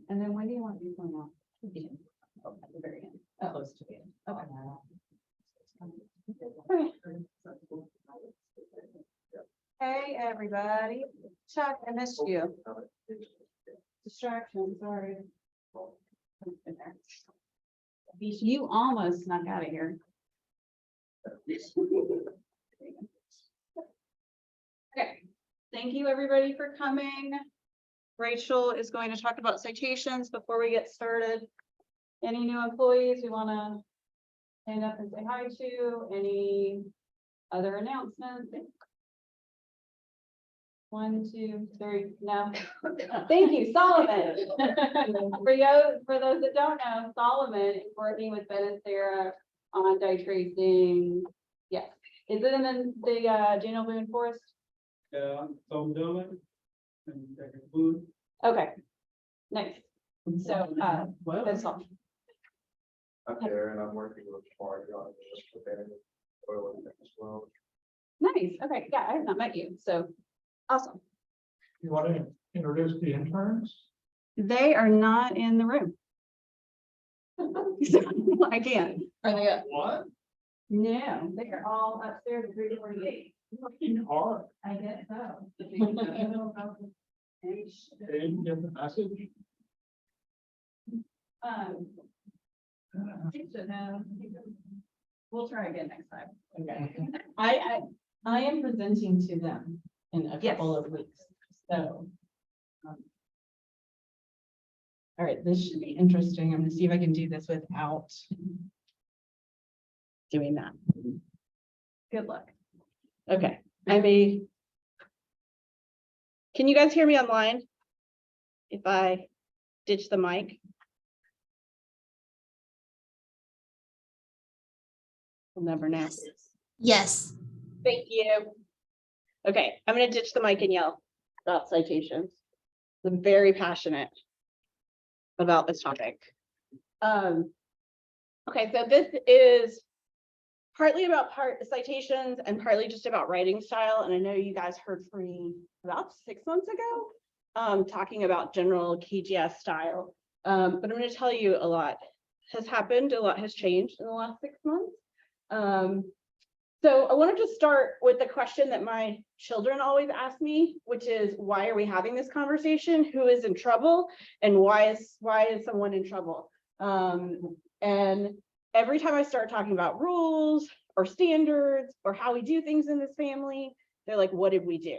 And then when do you want to be going out? Oh, at the very end. Oh, close to the end. Okay. Hey, everybody. Chuck, I missed you. Distraction, sorry. You almost snuck out of here. Okay, thank you everybody for coming. Rachel is going to talk about citations before we get started. Any new employees we want to stand up and say hi to? Any other announcements? 1, 2, 3, no. Thank you, Solomon. For those that don't know, Solomon is working with Ben and Sarah on dye tracing. Yes. Is it in the Daniel Boone Forest? Okay. Nice. So that's all. Up there, and I'm working with Marty on this for Ben oil and as well. Nice. Okay. Yeah, I have not met you. So awesome. You want to introduce the interns? They are not in the room. I can't. Are they up? What? No, they are all upstairs at 348. Working hard. I guess so. They didn't get the message. We'll try again next time. Okay. I am presenting to them in a couple of weeks, so. All right, this should be interesting. I'm gonna see if I can do this without doing that. Good luck. Okay, can you guys hear me online? If I ditch the mic? We'll never know. Yes. Thank you. Okay, I'm gonna ditch the mic and yell about citations. I'm very passionate about this topic. Okay, so this is partly about citations and partly just about writing style. And I know you guys heard from me about 6 months ago, talking about general KGS style. But I'm going to tell you a lot has happened, a lot has changed in the last 6 months. So I wanted to start with the question that my children always ask me, which is, why are we having this conversation? Who is in trouble? And why is someone in trouble? And every time I start talking about rules or standards or how we do things in this family, they're like, what did we do?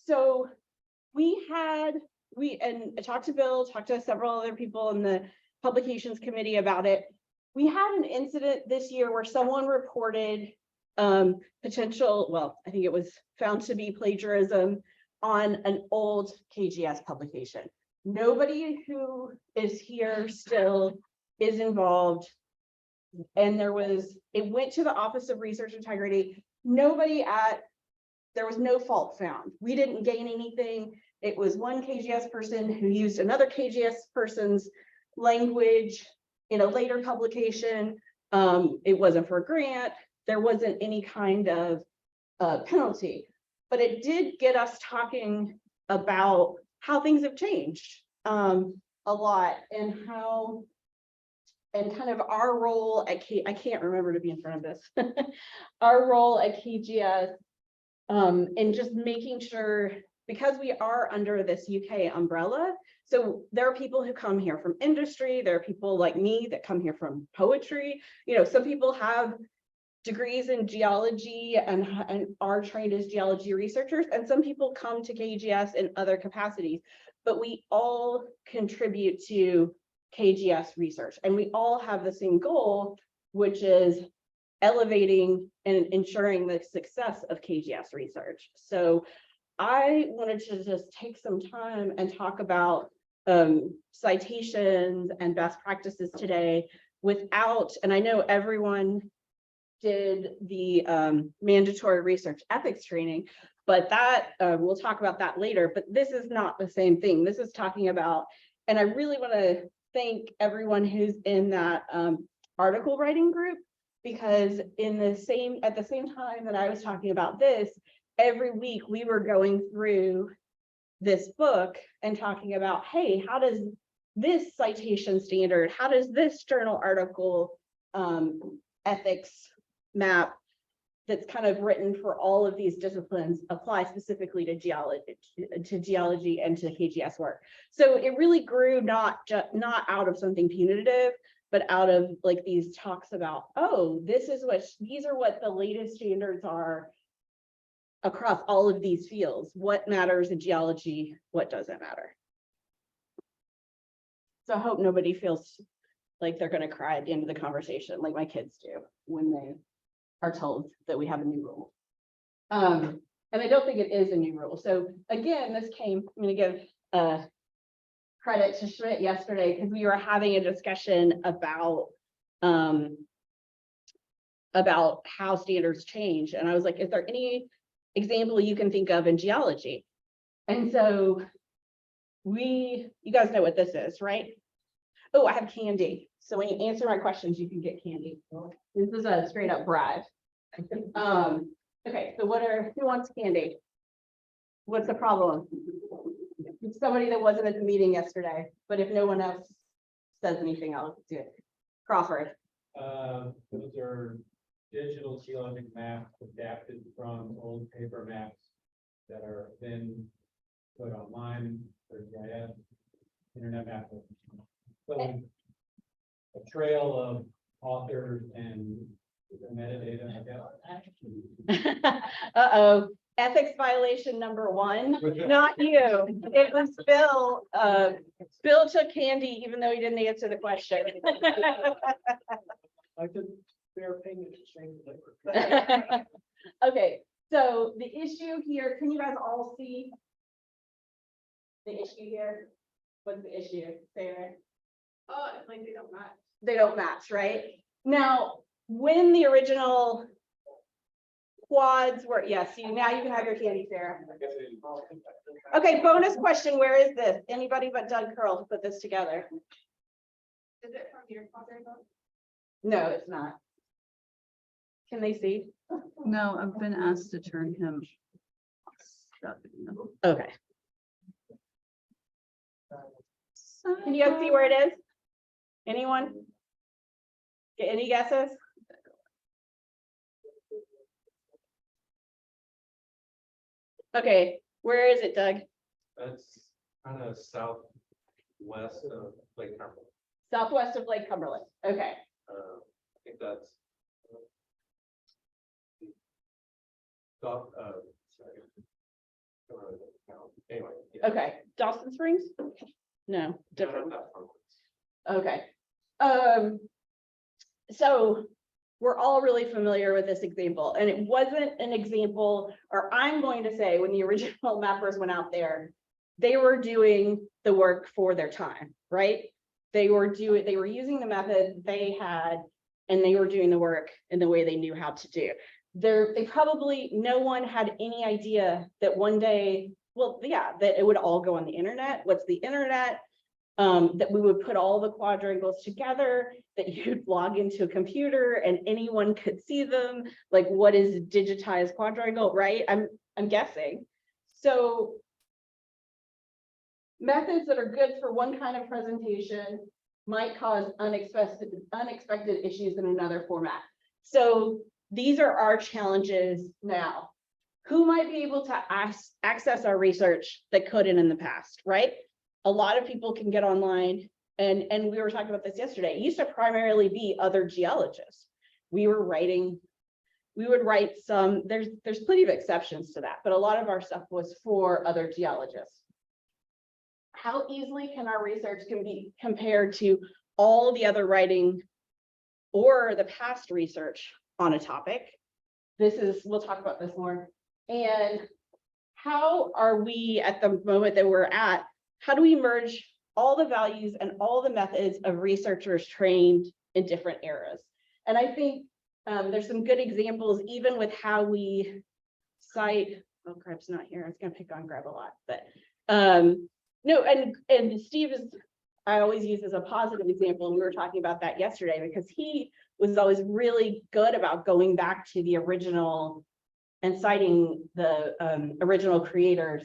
So and I talked to Bill, talked to several other people in the publications committee about it. We had an incident this year where someone reported potential, well, I think it was found to be plagiarism on an old KGS publication. Nobody who is here still is involved. And it went to the Office of Research Integrity. There was no fault found. We didn't gain anything. It was one KGS person who used another KGS person's language in a later publication. It wasn't for a grant. There wasn't any kind of penalty, but it did get us talking about how things have changed a lot, and kind of our role at I can't remember to be in front of this, our role at KGS, and just making sure, because we are under this UK umbrella, so there are people who come here from industry, there are people like me that come here from poetry, some people have degrees in geology and are trained as geology researchers, and some people come to KGS in other capacities, but we all contribute to KGS research, and we all have the same goal, which is elevating and ensuring the success of KGS research. So I wanted to just take some time and talk about citations and best practices today without, and I know everyone did the mandatory research ethics training, but that we'll talk about that later, but this is not the same thing. This is talking about, and I really want to thank everyone who's in that article writing group, because at the same time that I was talking about this, every week we were going through this book and talking about, hey, how does this citation standard, how does this journal article ethics map that's kind of written for all of these disciplines apply specifically to geology and to KGS work. So it really grew not out of something punitive, but out of like these talks about, oh, these are what the latest standards are across all of these fields. What matters in geology, what doesn't matter. So I hope nobody feels like they're going to cry at the end of the conversation, like my kids do when they are told that we have a new rule. And I don't think it is a new rule. So again, this came, I'm going to give credit to Schmidt yesterday because we were having a discussion about how standards change. And I was like, is there any example you can think of in geology? And so you guys know what this is, right? Oh, I have candy. So when you answer my questions, you can get candy. This is a straight up bribe. Okay, so who wants candy? What's the problem? It's somebody that wasn't at the meeting yesterday, but if no one else says anything, I'll do it. Crawford. Those are digital geologic maps adapted from old paper maps that are then put online for GIS, internet map. So a trail of authors and metadata, I guess. Uh-oh, ethics violation number 1, not you. It was Bill. Bill took candy even though he didn't answer the question. I could bear paying exchange. Okay, so the issue here, can you guys all see the issue here? What's the issue? Say it. Oh, like they don't match. They don't match, right? Now, when the original quads were, yes, now you can have your candy, Sarah. Okay, bonus question, where is this? Anybody but Doug Curl put this together? Is it from your quadrant? No, it's not. Can they see? No, I've been asked to turn him. Okay. Can you guys see where it is? Anyone? Get any guesses? Okay, where is it, Doug? That's kind of southwest of Lake Cumberland. Southwest of Lake Cumberland. Okay. I think that's. South, sorry. Anyway. yeah. Okay. Dawson Springs? No, different. No, not that far. Okay. So we're all really familiar with this example, and it wasn't an example, or I'm going to say when the original mappers went out there, they were doing the work for their time, right? They were using the method they had, and they were doing the work in the way they knew how to do. They probably, no one had any idea that one day, well, yeah, that it would all go on the internet. What's the internet? That we would put all the quadrangles together, that you'd log into a computer and anyone could see them. Like, what is digitized quadrangle, right? I'm guessing. So methods that are good for one kind of presentation might cause unexpected issues in another format. So these are our challenges now. Who might be able to access our research that couldn't in the past, right? A lot of people can get online, and we were talking about this yesterday. It used to primarily be other geologists. We would write some, there's plenty of exceptions to that, but a lot of our stuff was for other geologists. How easily can our research be compared to all the other writing or the past research on a topic? We'll talk about this more. And how are we at the moment that we're at, how do we merge all the values and all the methods of researchers trained in different eras? And I think there's some good examples, even with how we cite, oh, Greb's not here. I was gonna pick on Greb a lot, but no, and Steve is, I always use as a positive example, and we were talking about that yesterday, because he was always really good about going back to the original and citing the original creators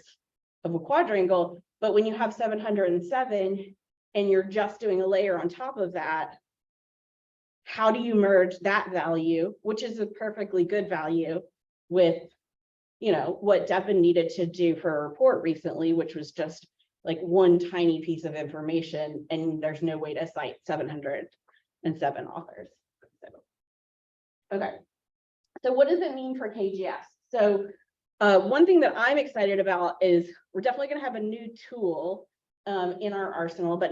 of a quadrangle, but when you have 707 and you're just doing a layer on top of that, how do you merge that value, which is a perfectly good value, with, you know, what Devin needed to do for a report recently, which was just like one tiny piece of information, and there's no way to cite 707 authors. So, okay. So what does it mean for KGS? So one thing that I'm excited about is we're definitely going to have a new tool in our arsenal, but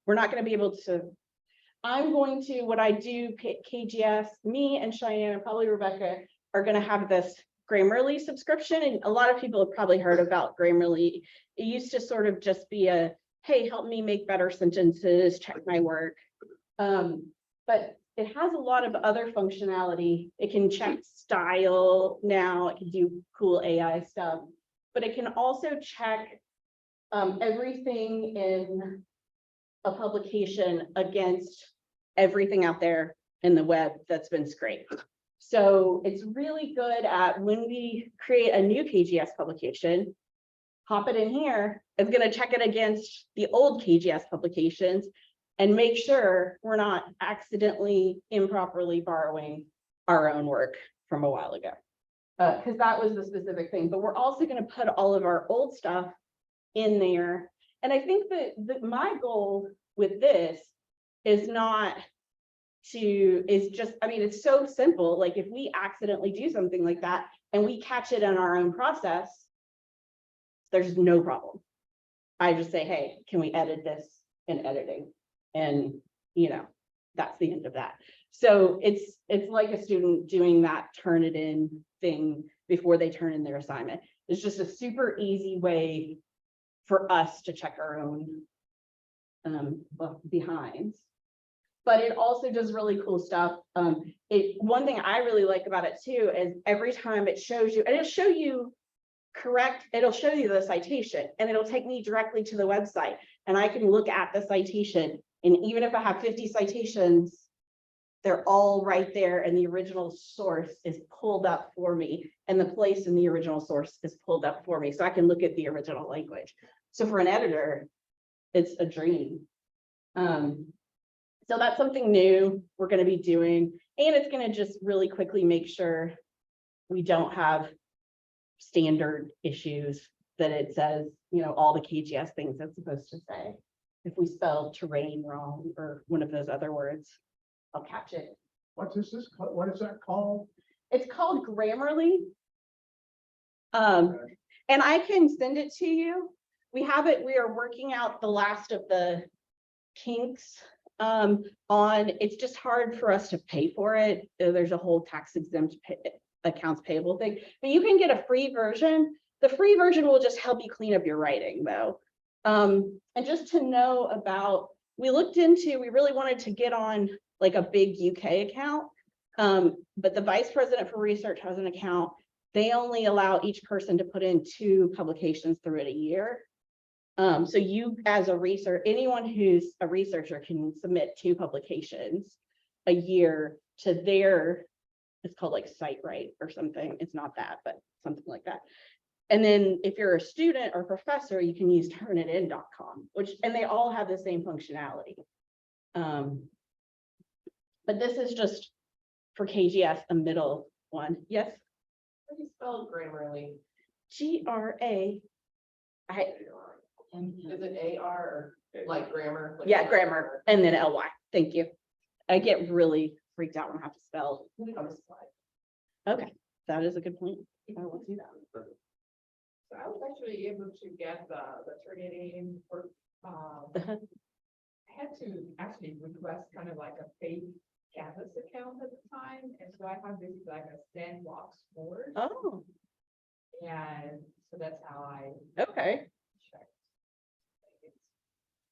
we're not going to be able to. I'm going to, what I do, KGS, me and Cheyenne and probably Rebecca are going to have this Grammarly subscription. And a lot of people have probably heard about Grammarly. It used to sort of just be a, hey, help me make better sentences, check my work. But it has a lot of other functionality. It can check style now, it can do cool AI stuff, but it can also check everything in a publication against everything out there in the web that's been scraped. So it's really good at when we create a new KGS publication, pop it in here, it's going to check it against the old KGS publications and make sure we're not accidentally, improperly borrowing our own work from a while ago. Because that was the specific thing, but we're also going to put all of our old stuff in there. And I think that my goal with this is not to, I mean, it's so simple. Like if we accidentally do something like that and we catch it in our own process, there's no problem. I just say, hey, can we edit this in editing? And, you know, that's the end of that. So it's like a student doing that turn it in thing before they turn in their assignment. It's just a super easy way for us to check our own behinds. But it also does really cool stuff. One thing I really like about it too is every time it shows you, and it'll show you it'll show you the citation and it'll take me directly to the website and I can look at the citation. And even if I have 50 citations, they're all right there and the original source is pulled up for me and the place in the original source is pulled up for me. So I can look at the original language. So for an editor, it's a dream. So that's something new we're going to be doing. And it's going to just really quickly make sure we don't have standard issues that it says, you know, all the KGS things it's supposed to say. If we spell terrain wrong or one of those other words, I'll catch it. What is this? What is that called? It's called Grammarly. And I can send it to you. We have it, we are working out the last of the kinks it's just hard for us to pay for it. There's a whole tax exempt accounts payable thing, but you can get a free version. The free version will just help you clean up your writing though. And just to know about, we really wanted to get on like a big UK account, but the vice president for research has an account. They only allow each person to put in 2 publications through it a year. So you as a anyone who's a researcher can submit 2 publications a year to their, it's called like SiteWrite or something. It's not that, but something like that. And then if you're a student or professor, you can use turnitin.com, and they all have the same functionality. But this is just for KGS, a middle one. Yes? How do you spell Grammarly? G-R-A. Is it A-R or like grammar? Like Yeah, grammar, and then L-Y. Thank you. I get really freaked out when I have to spell on the slide. Okay, that is a good point. I will do that. So I was actually able to get the Turnitin for, I had to actually request kind of like a fake Canvas account at the time. And so I have this like a sandbox board. Oh, And so that's how I okay. checked.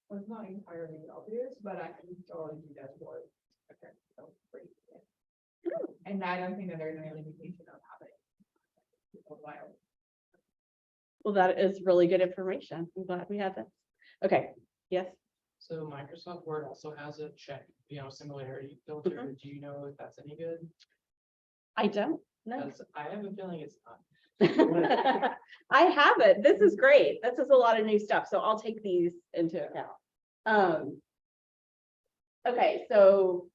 It was not entirely obvious, but I can totally do that for it. Okay, so pretty good. And I don't think that there's any limitation on how they. Well, that is really good information. I'm glad we had that. Okay, yes. So Microsoft Word also has a check, similarity filter. Do you know if that's any good? I don't know. Because I have a feeling it's not. I haven't. This is great. This is a lot of new stuff, so I'll take these into account. Okay, so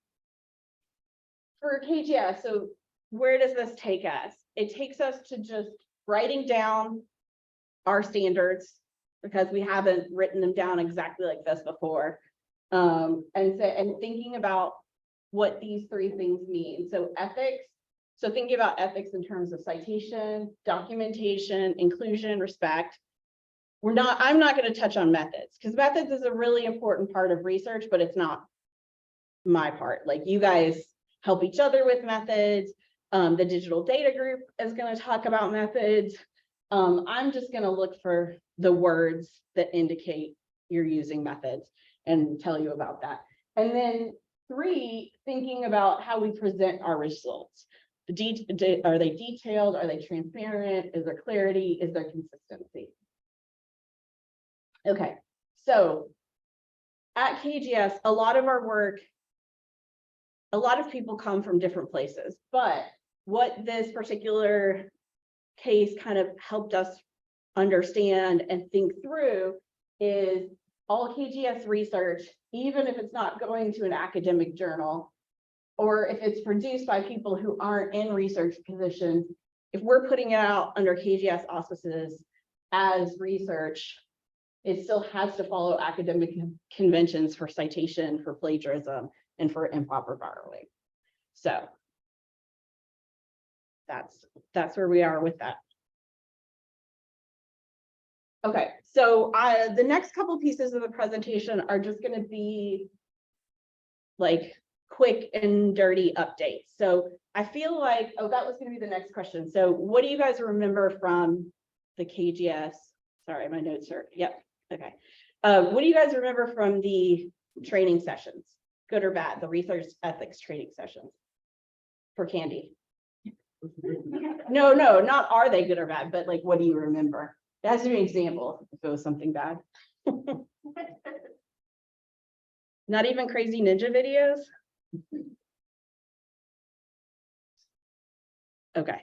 for KGS, so where does this take us? It takes us to just writing down our standards because we haven't written them down exactly like this before. And thinking about what these three things mean. So ethics. So thinking about ethics in terms of citation, documentation, inclusion, respect. I'm not going to touch on methods because methods is a really important part of research, but it's not my part. Like you guys help each other with methods. The digital data group is going to talk about methods. I'm just going to look for the words that indicate you're using methods and tell you about that. And then 3, thinking about how we present our results. Are they detailed? Are they transparent? Is there clarity? Is there consistency? Okay, so at KGS, a lot of our work, a lot of people come from different places, but what this particular case kind of helped us understand and think through is all KGS research, even if it's not going to an academic journal, or if it's produced by people who aren't in research positions, if we're putting it out under KGS auspices as research, it still has to follow academic conventions for citation, for plagiarism, and for improper borrowing. So that's where we are with that. Okay, so the next couple pieces of the presentation are just going to be like quick and dirty updates. So I feel like, oh, that was going to be the next question. So what do you guys remember from the KGS? Sorry, my notes are, yep, okay. What do you guys remember from the training sessions? Good or bad, the research ethics training sessions for Candy? No, not are they good or bad, but like, what do you remember? It has to be an example if it was something bad. Not even crazy ninja videos? Okay.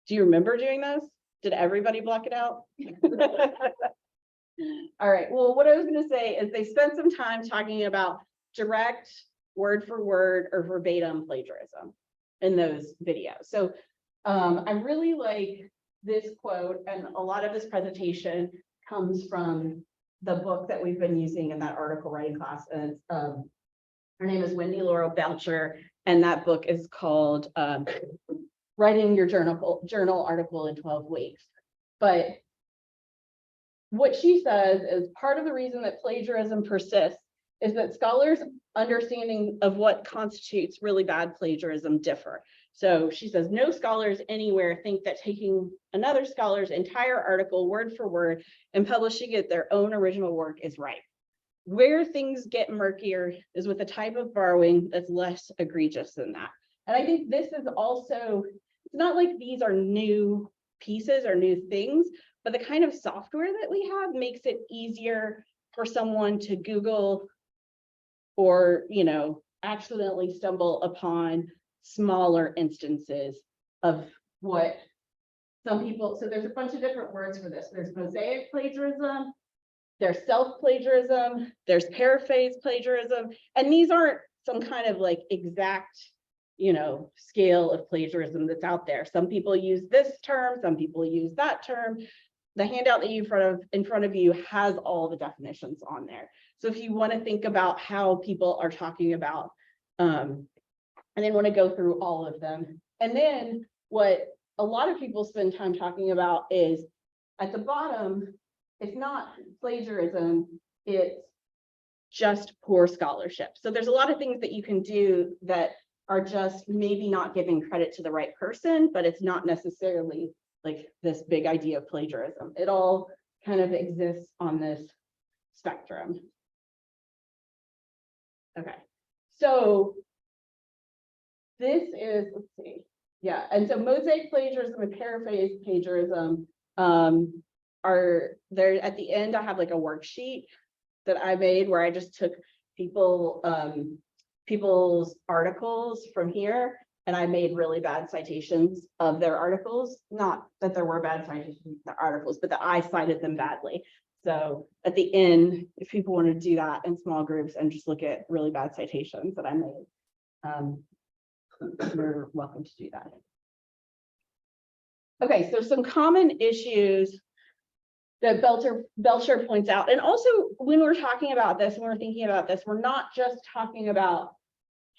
Do you remember doing those? Did everybody block it out? All right, well, what I was going to say is they spent some time talking about direct word for word or verbatim plagiarism in those videos. So I really like this quote, and a lot of this presentation comes from the book that we've been using in that article writing class. And her name is Wendy Laurel Belcher, and that book is called Writing Your Journal Article in 12 Weeks. But what she says is part of the reason that plagiarism persists is that scholars' understanding of what constitutes really bad plagiarism differ. So she says, no scholars anywhere think that taking another scholar's entire article word for word and publishing it their own original work is right. Where things get murkier is with a type of borrowing that's less egregious than that. And I think this is also, it's not like these are new pieces or new things, but the kind of software that we have makes it easier for someone to Google or, you know, accidentally stumble upon smaller instances of what some people, so there's a bunch of different words for this. There's mosaic plagiarism, there's self-plagiarism, there's paraphrase plagiarism, and these aren't some kind of like exact, you know, scale of plagiarism that's out there. Some people use this term, some people use that term. The handout that you in front of you has all the definitions on there. So if you want to think about how people are talking about, and then want to go through all of them. And then what a lot of people spend time talking about is at the bottom, it's not plagiarism, it's just poor scholarship. So there's a lot of things that you can do that are just maybe not giving credit to the right person, but it's not necessarily like this big idea of plagiarism. It all kind of exists on this spectrum. Okay, so this is, let's see, yeah, and so mosaic plagiarism and paraphrase plagiarism are there at the end. I have like a worksheet that I made where I just took people's articles from here and I made really bad citations of their articles. Not that there were bad citations in the articles, but that I cited them badly. So at the end, if people want to do that in small groups and just look at really bad citations that I made, you're welcome to do that. Okay, so some common issues that Belcher points out, and also when we're talking about this, when we're thinking about this, we're not just talking about,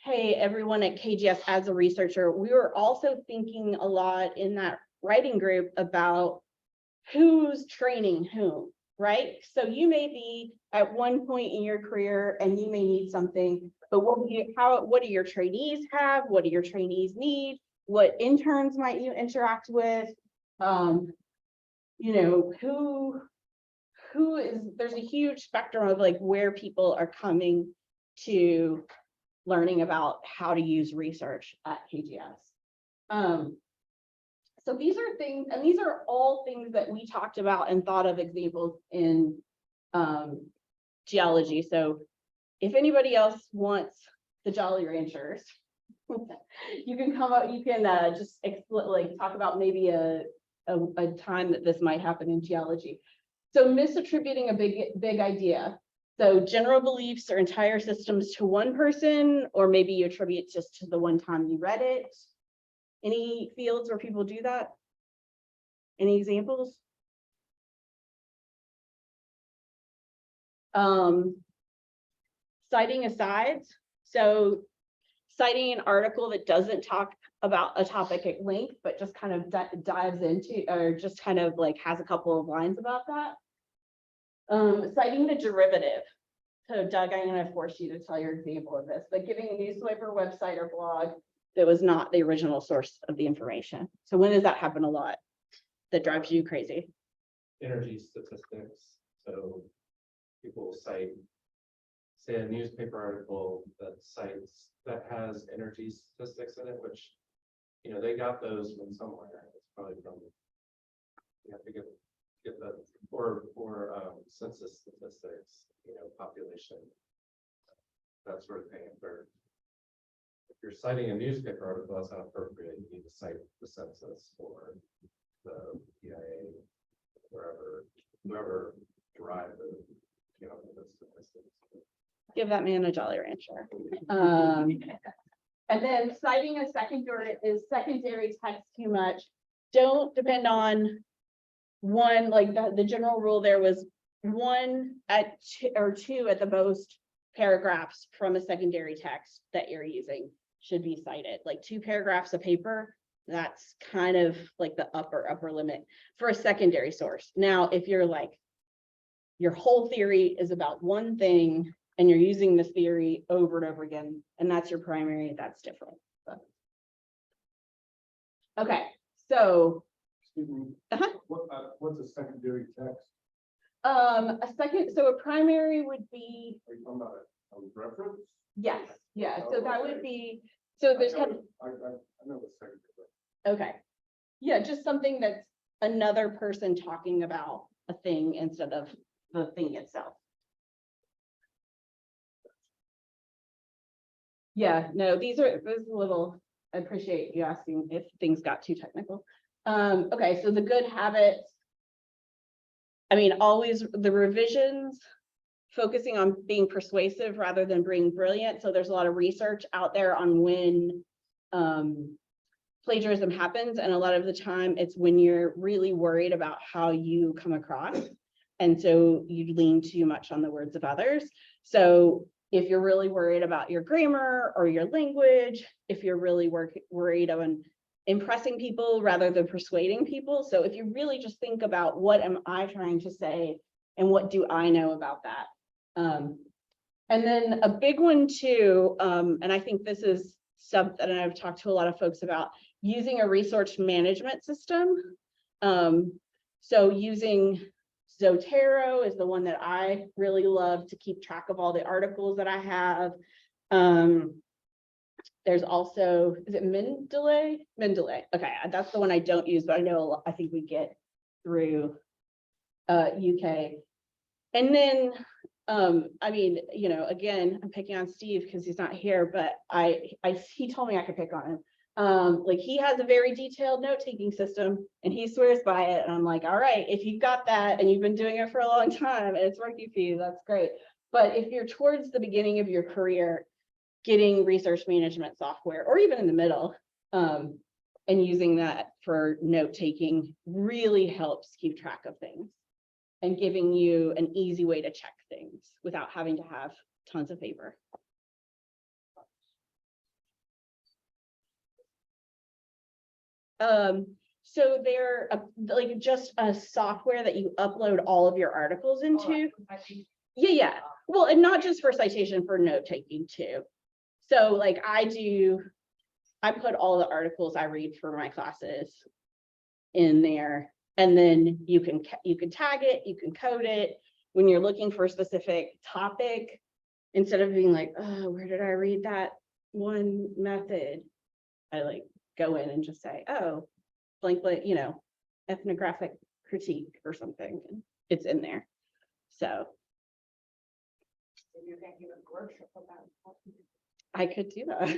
hey, everyone at KGS as a researcher. We were also thinking a lot in that writing group about who's training whom, right? So you may be at one point in your career and you may need something, but what do your trainees have? What do your trainees need? What interns might you interact with? You know, who is, there's a huge spectrum of like where people are coming to learning about how to use research at KGS. So these are things, and these are all things that we talked about and thought of examples in geology. So if anybody else wants the Jolly Ranchers, you can come up, you can just like talk about maybe a time that this might happen in geology. So misattributing a big idea. So general beliefs or entire systems to one person, or maybe you attribute just to the one time you read it. Any fields where people do that? Any examples? Citing asides. So citing an article that doesn't talk about a topic at length, but just kind of dives into, or just kind of like has a couple of lines about that. Citing the derivative. So Doug, I'm going to force you to tell your example of this, but giving a newspaper, website, or blog that was not the original source of the information. So when does that happen a lot? That drives you crazy? Energy statistics, so people cite, say, a newspaper article that has energy statistics in it, which, you know, they got those from somewhere. It's probably from, you have to get that, or census statistics, you know, population, that sort of thing. If you're citing a newspaper article, that's not appropriate. You need to cite the census or the PIA, whoever derived the, you know, the statistics. Give that man a Jolly Rancher. And then citing a secondary text too much. Don't depend on one, like the general rule there was one at two at the most paragraphs from a secondary text that you're using should be cited. Like 2 paragraphs of paper, that's kind of like the upper limit for a secondary source. Now, if you're like, your whole theory is about one thing and you're using this theory over and over again, and that's your primary, that's different. But. Okay, so. Excuse me. What's a secondary text? So a primary would be, Are you talking about a reference? yes, yeah, so Oh, that okay. would be, so there's kind of, I know what secondary. okay. Yeah, just something that's another person talking about a thing instead of the thing itself. Yeah, no, this is a little, I appreciate you asking if things got too technical. Okay, so the good habits. I mean, always the revisions, focusing on being persuasive rather than being brilliant. So there's a lot of research out there on when plagiarism happens. And a lot of the time it's when you're really worried about how you come across. And so you lean too much on the words of others. So if you're really worried about your grammar or your language, if you're really worried on impressing people rather than persuading people. So if you really just think about what am I trying to say and what do I know about that? And then a big one too, and I think this is something that I've talked to a lot of folks about, using a resource management system. So using Zotero is the one that I really love to keep track of all the articles that I have. There's also, is it Mendeley? Mendeley. Okay, that's the one I don't use, but I know I think we get through UK. And then, I mean, you know, again, I'm picking on Steve because he's not here, but he told me I could pick on him. Like he has a very detailed note-taking system and he swears by it. And I'm like, all right, if you've got that and you've been doing it for a long time and it's working for you, that's great. But if you're towards the beginning of your career, getting research management software, or even in the middle, and using that for note-taking really helps keep track of things and giving you an easy way to check things without having to have tons of paper. So they're like just a software that you upload all of your articles into. Yeah. Well, and not just for citation, for note taking too. So like I put all the articles I read for my classes in there, and then you can tag it, you can code it when you're looking for a specific topic, instead of being like, oh, where did I read that one method? I like go in and just say, oh, blank, you know, ethnographic critique or something. It's in there. So You can give a workshop about. I could do that.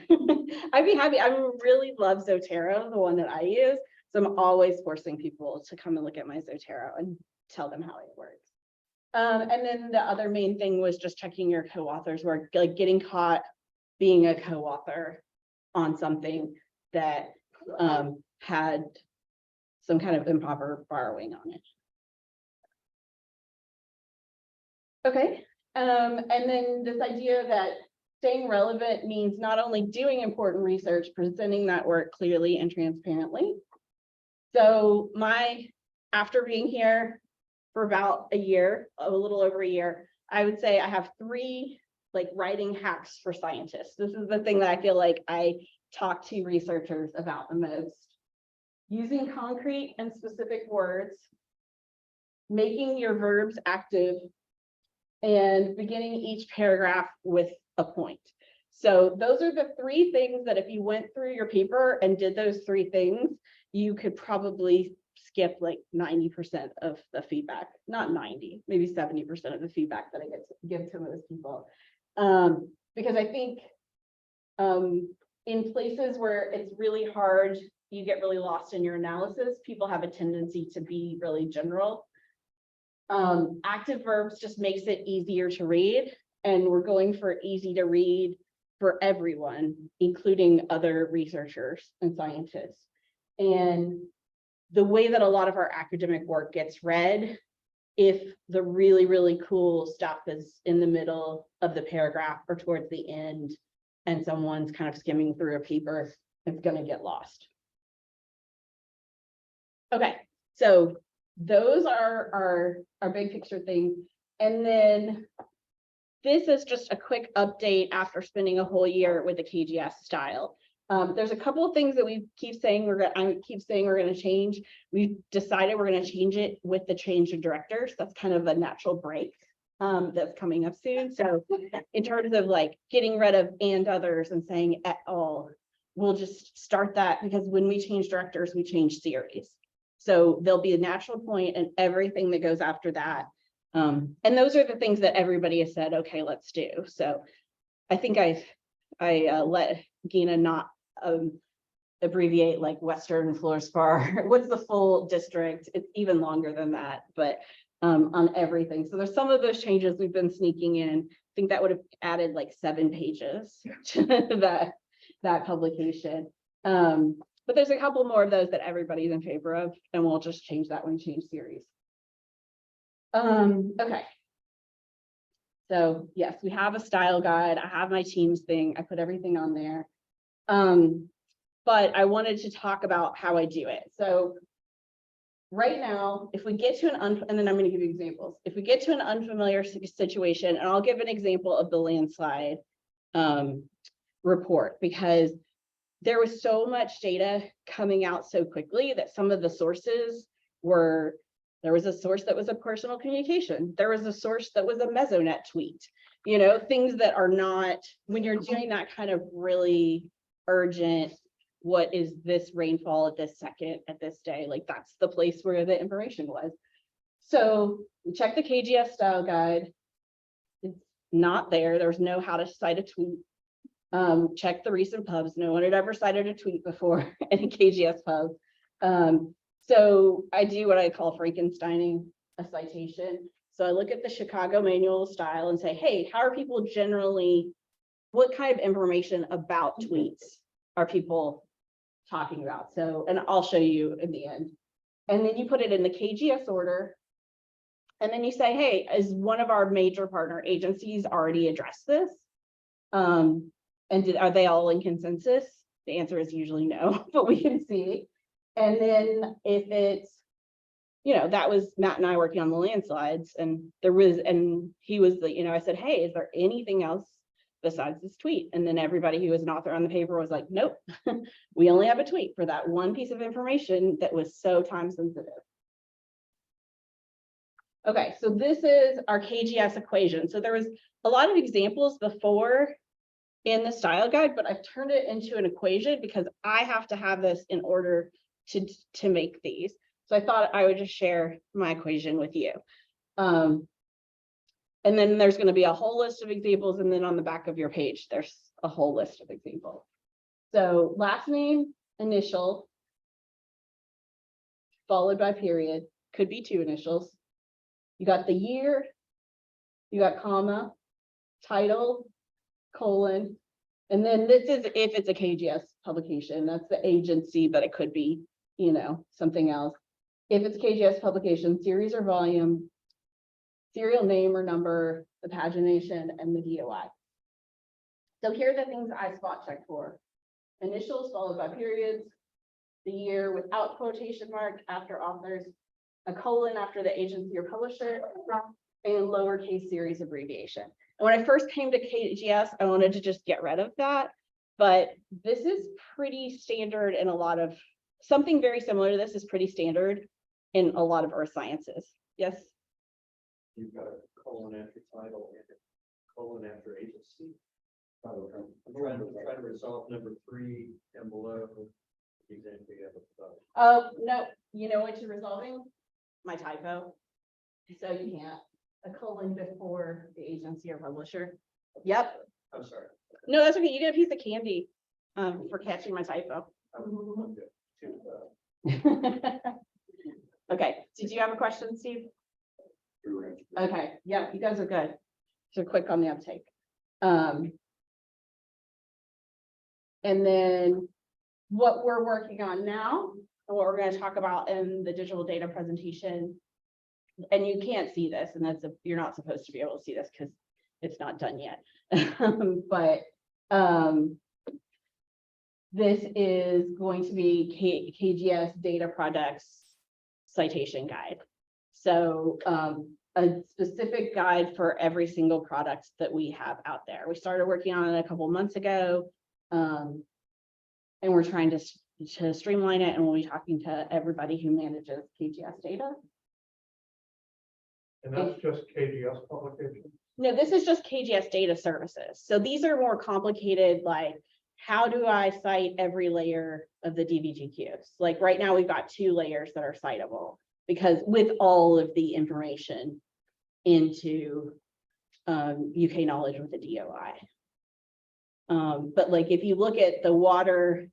I'd be happy. I really love Zotero, the one that I use. So I'm always forcing people to come and look at my Zotero and tell them how it works. And then the other main thing was just checking your co-authors work, like getting caught being a co-author on something that had some kind of improper borrowing on it. Okay, and then this idea that staying relevant means not only doing important research, presenting that work clearly and transparently. So after being here for about a year, a little over a year, I would say I have 3 like writing hacks for scientists. This is the thing that I feel like I talk to researchers about the most. Using concrete and specific words, making your verbs active, and beginning each paragraph with a point. So those are the 3 things that if you went through your paper and did those 3 things, you could probably skip like 90% of the feedback, not 90, maybe 70% of the feedback that I give to most people. Because I think in places where it's really hard, you get really lost in your analysis, people have a tendency to be really general. Active verbs just makes it easier to read, and we're going for easy to read for everyone, including other researchers and scientists. And the way that a lot of our academic work gets read, if the really, really cool stuff is in the middle of the paragraph or towards the end, and someone's kind of skimming through a paper, it's going to get lost. Okay, so those are our big picture thing. And then this is just a quick update after spending a whole year with the KGS style. There's a couple of things that I keep saying we're going to change. We've decided we're going to change it with the change of directors. That's kind of a natural break that's coming up soon. So in terms of like getting rid of and others and saying et al, we'll just start that, because when we change directors, we change series. So there'll be a natural point and everything that goes after that. And those are the things that everybody has said, okay, let's do. So I think I let Gina not abbreviate like Western Fluorspar. What's the full district? It's even longer than that, but on everything. So there's some of those changes we've been sneaking in. I think that would have added like 7 pages to that publication. But there's a couple more of those that everybody's in favor of, and we'll just change that when we change series. Okay. So yes, we have a style guide. I have my Teams thing. I put everything on there. But I wanted to talk about how I do it. So right now, if we get to and then I'm going to give you examples. If we get to an unfamiliar situation, and I'll give an example of the landslide report, because there was so much data coming out so quickly that some of the sources were, there was a source that was a personal communication. There was a source that was a Mesonet tweet, you know, things that are not, when you're doing that kind of really urgent, what is this rainfall at this second, at this day, like that's the place where the information was. So we checked the KGS style guide. It's not there. There's no how to cite a tweet. Check the recent pubs. No one had ever cited a tweet before in a KGS pub. So I do what I call Frankensteining a citation. So I look at the Chicago Manual of Style and say, hey, how are people generally, what kind of information about tweets are people talking about? So, and I'll show you in the end. And then you put it in the KGS order. And then you say, hey, is one of our major partner agencies already addressed this? And are they all in consensus? The answer is usually no, but we can see. And then if it's, that was Matt and I working on the landslides, and he was the, I said, hey, is there anything else besides this tweet? And then everybody who was an author on the paper was like, nope, we only have a tweet for that one piece of information that was so time sensitive. Okay, so this is our KGS equation. So there was a lot of examples before in the style guide, but I've turned it into an equation because I have to have this in order to make these. So I thought I would just share my equation with you. And then there's going to be a whole list of examples, and then on the back of your page, there's a whole list of examples. So last name, initial, followed by period, could be 2 initials. You got the year, you got comma, title, colon, and then this is if it's a KGS publication, that's the agency, but it could be, something else. If it's a KGS publication, series or volume, serial name or number, the pagination, and the DOI. So here are the things I spot check for. Initials followed by periods, the year without quotation mark after authors, a colon after the agency or publisher, and lowercase series abbreviation. And when I first came to KGS, I wanted to just get rid of that, but this is pretty standard in a lot of, something very similar to this is pretty standard in a lot of earth sciences. Yes? You've got a colon after title and a colon after agency. I'm trying to resolve number 3 and below. Exactly. Oh, no, you know what you're resolving? My typo. So you can't, a colon before the agency or publisher. Yep. I'm sorry. No, that's okay. You get a piece of candy for catching my typo. I'm good. Okay, did you have a question, Steve? Okay, yeah, you guys are good. So quick on the uptake. And then what we're working on now, and what we're going to talk about in the digital data presentation, and you can't see this, and you're not supposed to be able to see this because it's not done yet. But this is going to be KGS data products citation guide. So a specific guide for every single product that we have out there. We started working on it a couple months ago, and we're trying to streamline it, and we'll be talking to everybody who manages KGS data. And that's just KGS publication. No, this is just KGS data services. So these are more complicated, like how do I cite every layer of the DBGQs? Like right now we've got 2 layers that are citable because with all of the information into UK knowledge with the DOI. But like if you look at the water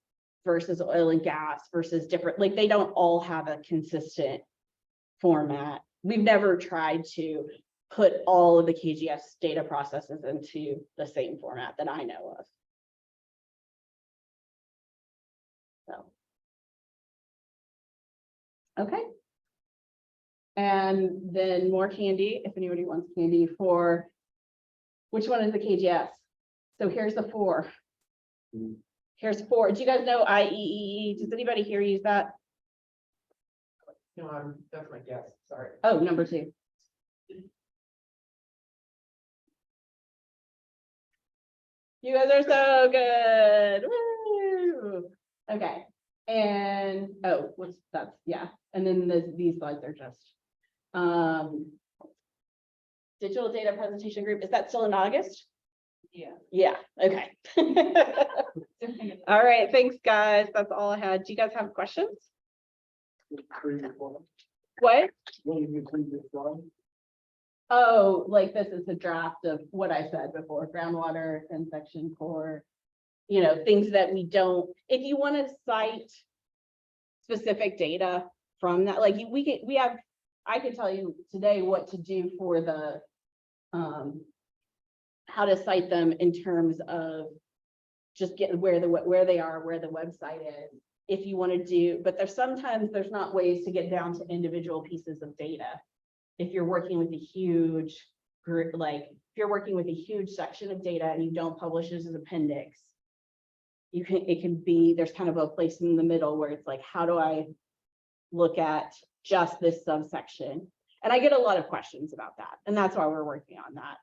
versus oil and gas versus different, like they don't all have a consistent format. We've never tried to put all of the KGS data processes into the same format that I know of. So. Okay. And then more candy, if anybody wants candy for, which one is the KGS? So here's the 4. Here's 4. Do you guys know IEEE? Does anybody here use that? No, that's my guess, sorry. Oh, number 2. You guys are so good. Woo! Okay. And yeah. And then these slides are just digital data presentation group. Is that still in August? Yeah. Yeah. Okay. All right. Thanks, guys. That's all I had. Do you guys have questions? What? Oh, like this is a draft of what I said before, groundwater, thin section core, you know, things that we don't, if you want to cite specific data from that, like we have, I could tell you today what to do for the, how to cite them in terms of just get where they are, where the website is. If you want to do, but sometimes there's not ways to get down to individual pieces of data. If you're working with a huge group, like if you're working with a huge section of data and you don't publish it as an appendix, it can be, there's kind of a place in the middle where it's like, how do I look at just this subsection? And I get a lot of questions about that. And that's why we're working on that.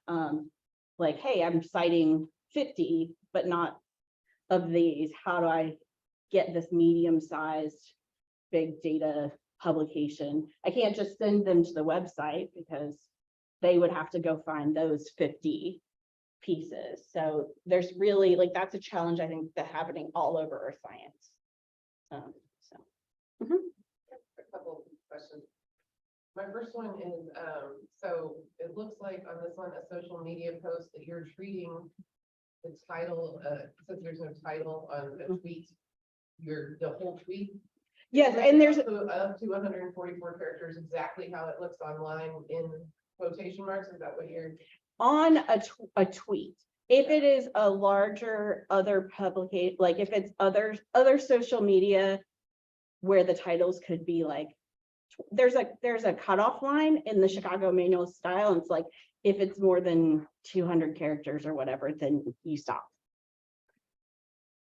Like, hey, I'm citing 50, but not of these. How do I get this medium-sized big data publication? I can't just send them to the website because they would have to go find those 50 pieces. So there's really, like, that's a challenge I think that's happening all over earth science. A couple of questions. My first one is, so it looks like on this one, a social media post that you're treating the title, since there's no title on the tweet, the whole tweet. Yes, and there's up to 144 characters, exactly how it looks online in quotation marks. Is that what you're? on a tweet. If it is a larger other publication, like if it's other social media where the titles could be like, there's a cutoff line in the Chicago manual style. And it's like, if it's more than 200 characters or whatever, then you stop.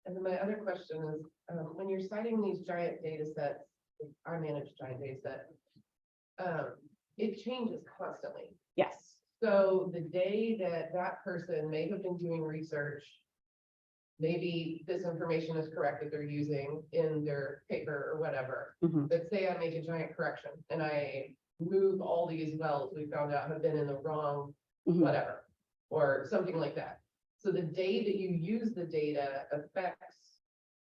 And then my other question is, when you're citing these giant data sets, I manage giant data set, it changes constantly. Yes. So the day that person may have been doing research, maybe this information is correct that they're using in their paper or whatever. Mhm. But say I make a giant correction and I move all these wells we found out have been in the wrong Mhm. whatever, or something like that. So the day that you use the data affects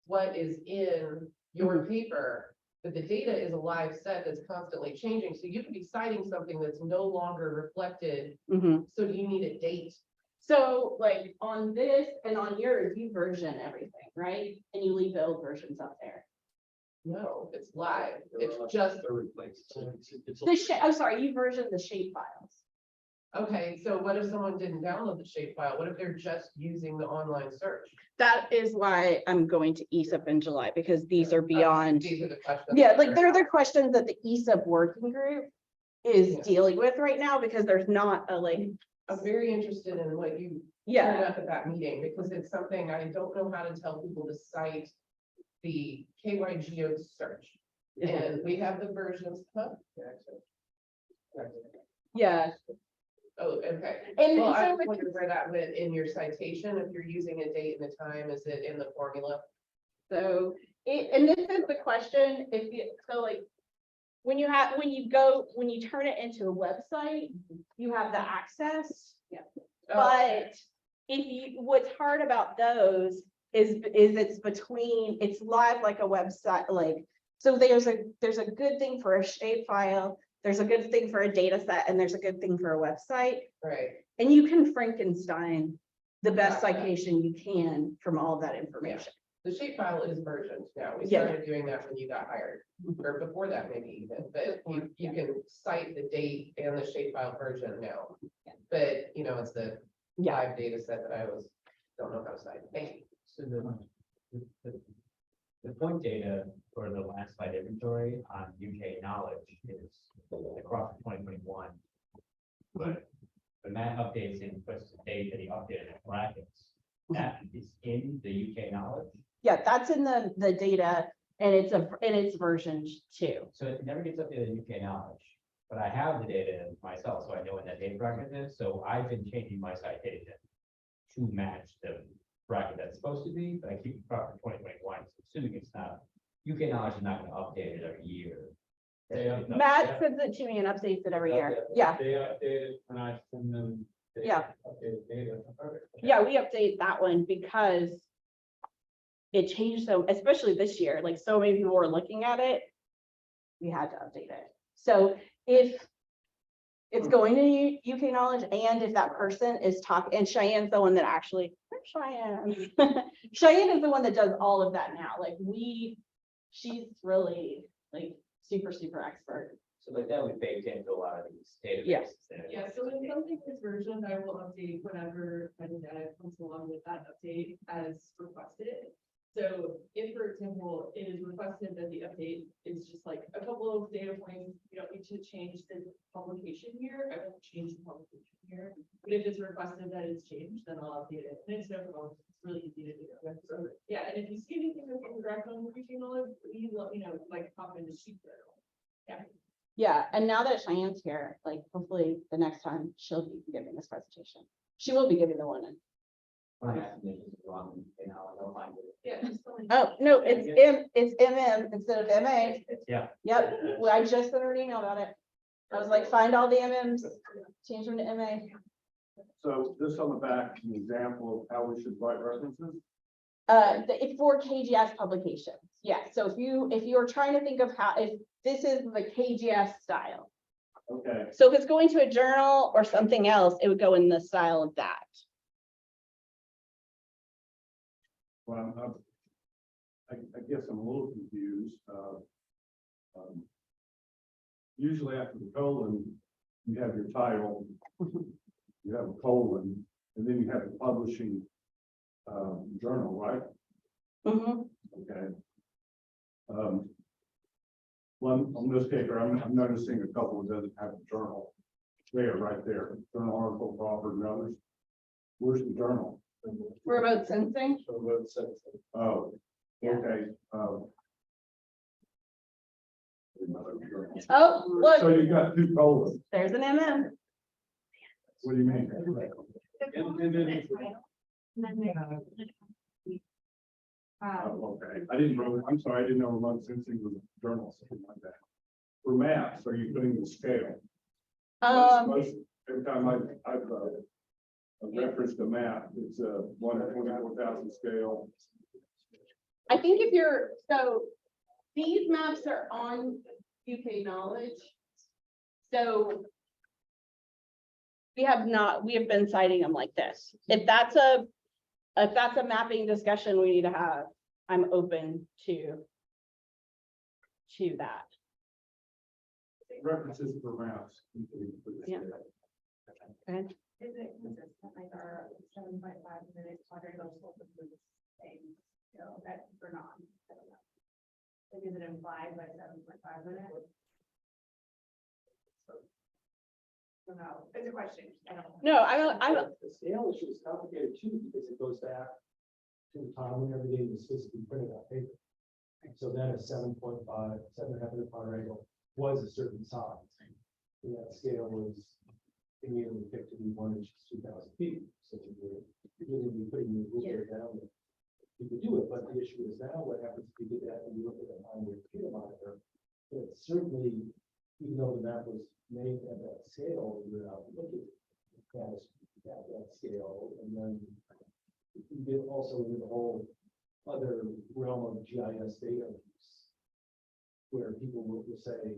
what is in your paper, but the data is a live set that's constantly changing. So you could be citing something that's no longer reflected. Mhm. So do you need a date? So like on this and on yours, you version everything, right? And you leave the old versions up there. No, it's live. It's just, I'm sorry, you version the shape files. okay, so what if someone didn't download the shape file? What if they're just using the online search? That is why I'm going to ESUP in July, because these are beyond. These are the questions. Yeah, like they're the questions that the ESUP working group is Yeah. dealing with right now, because there's not a like, I'm very interested in what you turned yeah, up at that meeting, because it's something I don't know how to tell people to cite the KYGO search. And we have the versions, huh? yeah. Oh, okay. And Well, I so was wondering where that went in your citation. If you're using a date and a time, is it in the formula? So and this is the question, if you, so like, when you turn it into a website, you have the access. But what's hard about those is it's live like a website, like, so there's a good thing for a shape file, there's a good thing for a data set, and there's a good thing for a website. Right. And you can Frankenstein the best Gotcha. citation you can from all that information. The shape file is versioned now. We Yeah. started doing that when you got hired, or before that maybe even, but you can cite the date and the shape file version now. But, it's the Yeah. live data set that I don't know how to cite. Thank you. So the point data for the landslide inventory on UK knowledge is across 2021. But when that updates and puts the date that he updated in brackets, that is in the UK knowledge. Yeah, that's in the data, and it's version 2. So it never gets updated in UK knowledge, but I have the data myself, so I know when that date bracket is. So I've been changing my citation to match the bracket that's supposed to be, but I keep it proper 2021, assuming it's not, UK knowledge is not going to update it every year. Matt sends it to me and updates it every year. Yeah, They updated when I send them. the Yeah. Updated data. yeah, we update that one because it changed so, especially this year, like so many people were looking at it. We had to update it. So if it's going to UK knowledge, and if that person is talking, and Cheyenne's the one that actually, Cheyenne. Cheyenne is the one that does all of that now, like she's really like super, super expert. So like that we baked into a lot of these databases. Yeah. Yeah, so in something this version, I will update whenever any data comes along with that update as requested. So if, for example, it is requested that the update is just like a couple of data points, you don't need to change the publication year, I won't change the publication year. But if it's requested that it's changed, then I'll update it, and it's no problem, it's really easy to do. So, yeah, and if you see anything that's incorrect on the region knowledge, please let me know, like, pop in the sheet there. Yeah. Yeah, and now that Cheyenne's here, like hopefully the next time she'll be giving this presentation. She will be giving the one in. My estimation is wrong, you know, I don't mind it. Yeah, just tell me. Oh, no, it's MM instead of MA. Yeah. Yep, well, I just sent her an email about it. I was like, find all the MMs, change them to MA. So this on the back, is an example of how we should write references. It's for KGS publications. Yeah, so if you're trying to think of how, if this is the KGS style. Okay, So if it's going to a journal or something else, it would go in the style of that. well, I guess I'm a little confused. Usually after the colon, you have your title, you have a colon, and then you have the publishing journal, right? Mhm. Okay. One, on this paper, I'm noticing a couple that doesn't have a journal. There, right there, journal article, Crawford and others. Where's the journal? Remote sensing. Oh, Yeah. okay. Oh, So look, you've got two colons. there's an MM. What do you mean? Oh, okay, I didn't know, I'm sorry, I didn't know remote sensing was a journal, something like that. For maps, are you putting the scale? Every time I've referenced a map, it's a 1/24,000 scale. I think if you're, so these maps are on UK Knowledge. So we have been citing them like this. If that's a mapping discussion we need to have, I'm open to that. References for maps. Yeah. Okay. Is it consistent, like our 7.5 minute quadrilateral slope is the same, you know, that or not? I don't know. Like, is it implied by 7.5 minutes? I don't know, it's a question, I don't know. No, I don't, The scale issue is complicated too, because it goes back to the time when everything was physically printed on paper. So then a 7.5 minute quadrangle was a certain size. And that scale was immediately picked to be 1 inch, 2,000 feet. So you were really putting the ruler down. You could do it, but the issue is now what happens if you get that and you look at it on your computer monitor. But certainly, even though the map was made at that scale, you're out looking at that scale, and then you get also into the whole other realm of GIS data use, where people will say,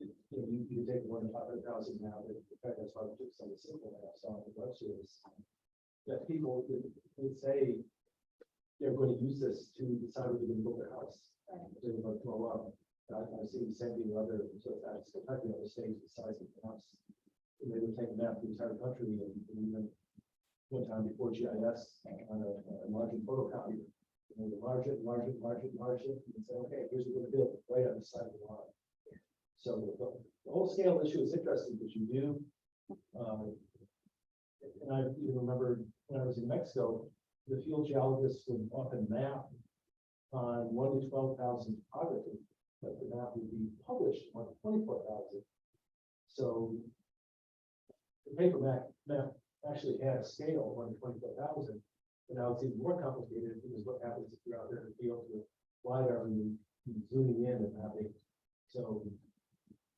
you know, you take 1,500,000 now, but in fact, that's why we took some of the simple maps on the web service, that people would say they're going to use this to decide whether they're going to build their house. They're going to throw up. I've seen the same thing in other, so that's Kentucky, other states, the size of the house. And they would take a map of the entire country and even one time before GIS on a margin photocopier. You know, enlarge it, and say, okay, here's what we're going to build right on the side of the line. So the whole scale issue is interesting because you do, and I even remember when I was in Mexico, the field geologists would often map on 1 to 12,000 topography, but the map would be published on 24,000. So the paper map actually had a scale of 1 to 24,000, but now it's even more complicated because what happens if you're out there in the field with LiDAR and you're zooming in and mapping. So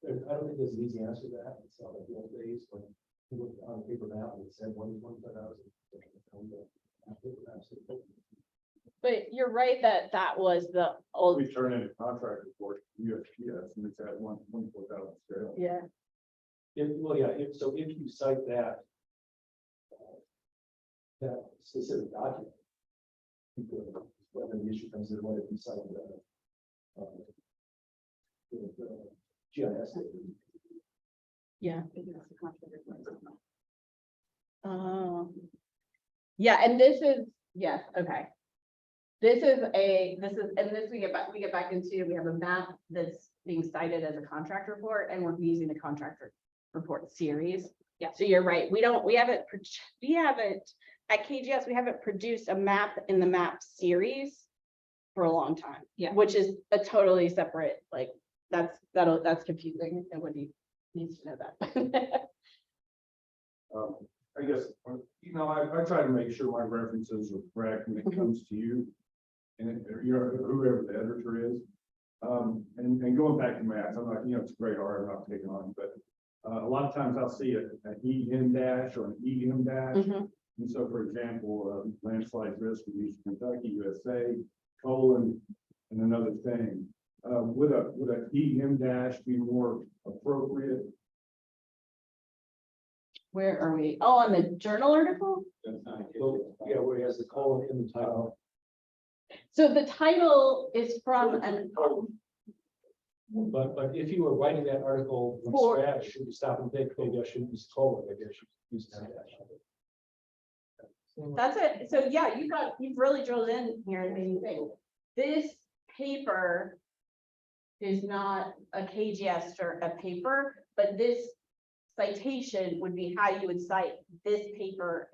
I don't think there's an easy answer to that. It's not like the old days when you looked on a paper map and it said 1 to 25,000. but you're right that was the old, We turn in a contract report, USGS, and it's at 1/24,000 scale. yeah. So if you cite that, that specific document. When the issue comes in, what if you cite the GIS? Yeah. Yeah, and this is, yes, okay. We get back into, we have a map that's being cited as a contract report, and we're using the contract report series. Yeah. So you're right, we haven't, at KGS, we haven't produced a map in the map series for a long time. Yeah. Which is a totally separate, like, that's confusing, nobody needs to know that. I guess, I try to make sure my references are correct when it comes to you. And whoever the editor is. And going back to math, I'm not, it's very hard, I'm not taking on, but a lot of times I'll see an EM dash or an EM dash. Mhm. And so, for example, landslide risk in Eastern Kentucky, USA, colon, and another thing. Would a EM dash be more appropriate? Where are we? Oh, on the journal article? Well, yeah, where he has the colon in the title. So the title is from an, But if you were writing that article from For- scratch, should you stop and think, maybe I shouldn't use colon, maybe I should use that dash. that's it. So yeah, you've really drilled in here and made me think. This paper is not a KGS or a paper, but this citation would be how you would cite this paper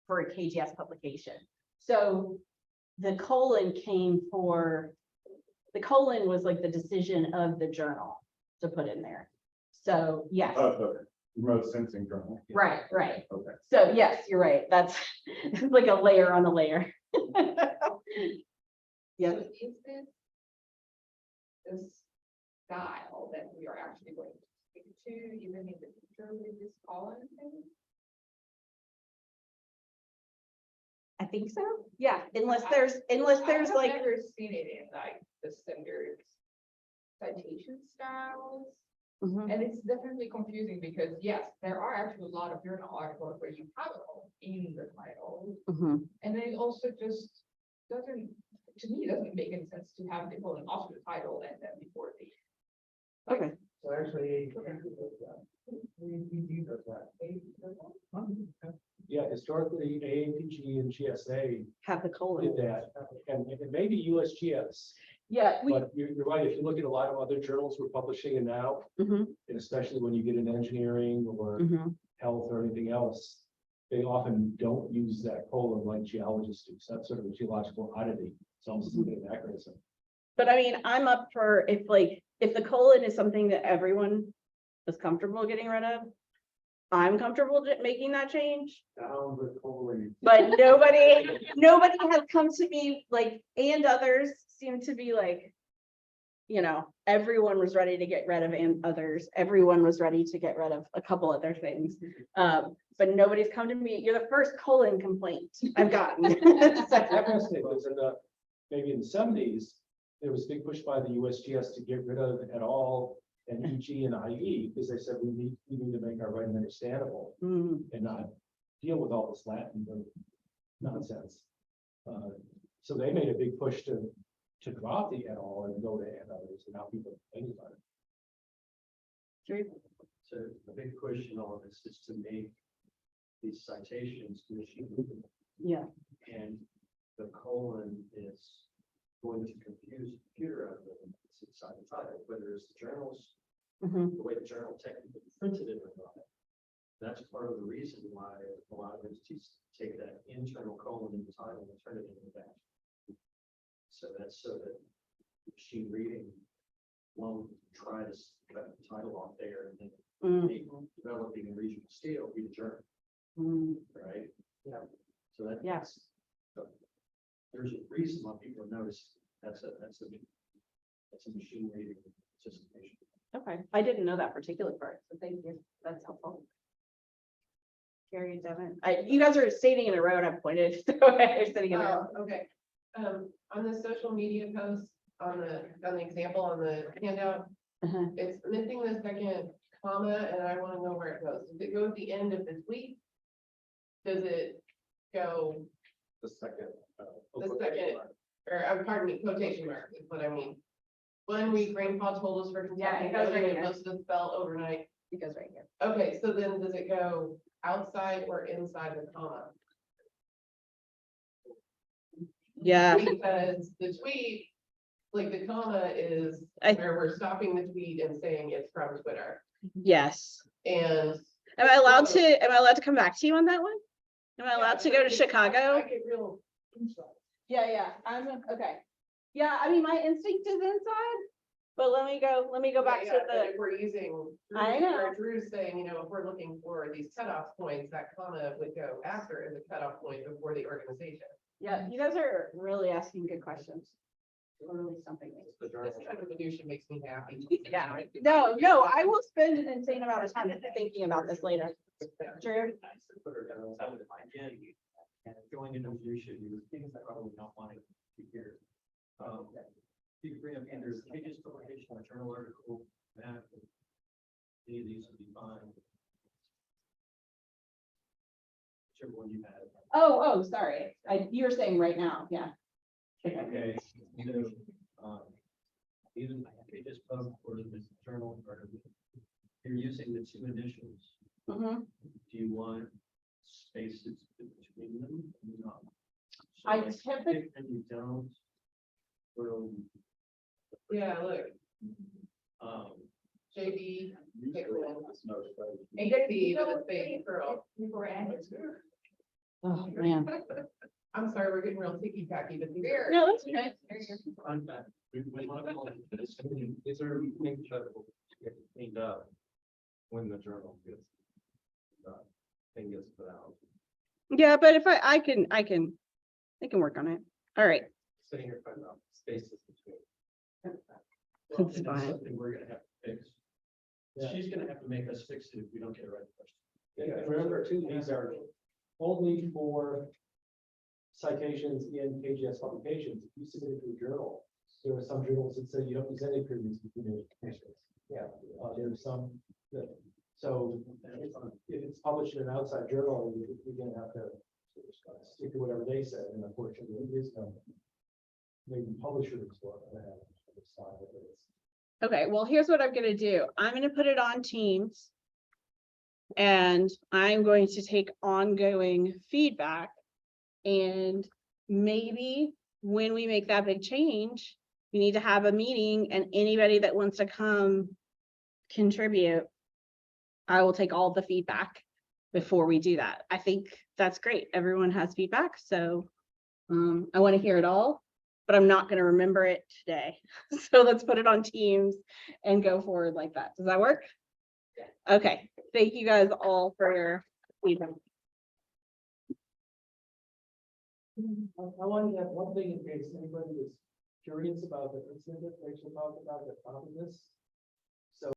for a KGS publication. So the colon was like the decision of the journal to put in there. So yes, The remote sensing journal. right. Okay. So yes, you're right. That's it's like a layer on a layer. Yeah. So is this style that we are actually going to stick to even in the future with this column thing? I think so. Yeah, unless there's like, I've never seen it in like the standard citation styles. Mhm, And it's definitely confusing because yes, there are actually a lot of journal articles where you have a column in the title. mhm. And then it also just doesn't, to me, it doesn't make any sense to have the colon after the title and then before the. like, Okay. So actually, we does that. Yeah, historically, AAPG and GSA Have the colon. did that, and maybe USGS. Yeah, But you're right, if you look at a lot of other journals we're publishing in now, Mhm, and especially when you get in engineering or mhm. health or anything else, they often don't use that colon like geologists do. So that's sort of a geological oddity. It's almost an anachronism. But I mean, I'm up for if the colon is something that everyone is comfortable getting rid of. I'm comfortable making that change, Down the colon. but nobody has come to me and others seem to be everyone was ready to get rid of and others, everyone was ready to get rid of a couple other things. But nobody's come to me. You're the first colon complaint I've gotten. That's fascinating, because maybe in the 70s, there was a big push by the USGS to get rid of et al. And EG and IE, because they said we need to make our writing understandable Mm, and not deal with all this Latin nonsense. So they made a big push to drop the et al. And go to and others, and now people think about it. So the big question on this is to make these citations machine. yeah. And the colon is going to confuse the computer out of it. It's inside the title, whether it's the journals, Mhm. the way the journal technically printed it or not. That's part of the reason why a lot of entities take that internal colon in the title and turn it into that. So that's so that machine reading won't try to cut the title off there and then Mm, make developing in regional scale read a journal, mm. right? Yeah. So that. Yes. so There's a reason why people notice that's a machine reading participation. Okay, I didn't know that particular part, so thank you. That's helpful. Gary and Devin, you guys are sitting in a row and I've pointed. So you're sitting in a row. Oh, okay. On the social media post, on the example on the handout, Uh-huh. it's missing the second comma and I want to know where it goes. Does it go at the end of the tweet? Does it go The second. the second, or pardon me, quotation mark is what I mean. 1 week rainfall totals for Yeah, Kentucky, it goes right noting here. that most of the fell overnight. It goes right here. Okay, so then does it go outside or inside the comma? Yeah, Because the tweet, like the comma is I- where we're stopping the tweet and saying it's from Twitter. yes. And Am I allowed to come back to you on that one? Am I allowed to go to I Chicago? get real insight. Yeah, I'm, okay. Yeah, I mean, my instinct is inside, but let me go back to Yeah, but the, if we're using. I know. Or Drew's saying, you know, if we're looking for these cutoff points, that comma would go after as a cutoff point before the organization. yeah, you guys are really asking good questions. Really something. The journal. This kind of minutia makes me happy. Yeah, no, I will spend an insane amount of time thinking about this later. Drew? Put her down, I would again, and going into the issue, things that probably not wanting to hear. You can bring up either pages, publication, or journal article, map. Any of these would be fine. Whichever one you had. Oh, sorry. You were saying right now, yeah. Okay, you know, even pages pub or the journal, or you're using the 2 initials. Mhm. Do you want spaces between them? No. So I like, typically- if you don't. Well, Yeah, look, JB, pick one. AC with a space pearl. Oh, man. I'm sorry, we're getting real ticky tacky, but these are. No, that's okay. I'm back. We want to call it this. These are things that will get cleaned up when the journal gets. Thing gets put out. Yeah, but if I can work on it. All right. Sitting here finding out spaces between. Well, That's and fine. something we're gonna have to fix. Yeah. She's gonna have to make us fix it if we don't get it right first. Yeah, and remember too, these are only for citations in KGS publications. If you submit it to a journal, there are some journals that say you don't use any previous publications. Yeah, there are some that, so if it's published in an outside journal, you're gonna have to stick to whatever they said, and unfortunately, it is no. Maybe publishers will have to decide if it's. Okay, well, here's what I'm gonna do. I'm gonna put it on Teams. And I'm going to take ongoing feedback. And maybe when we make that big change, we need to have a meeting and anybody that wants to come contribute. I will take all the feedback before we do that. I think that's great. Everyone has feedback, so I want to hear it all, but I'm not going to remember it today. So let's put it on Teams and go forward like that. Does that work? Okay, thank you guys all for your feedback. I wanted to have one thing in case anybody was curious about the incident that Rachel talked about, the top of this.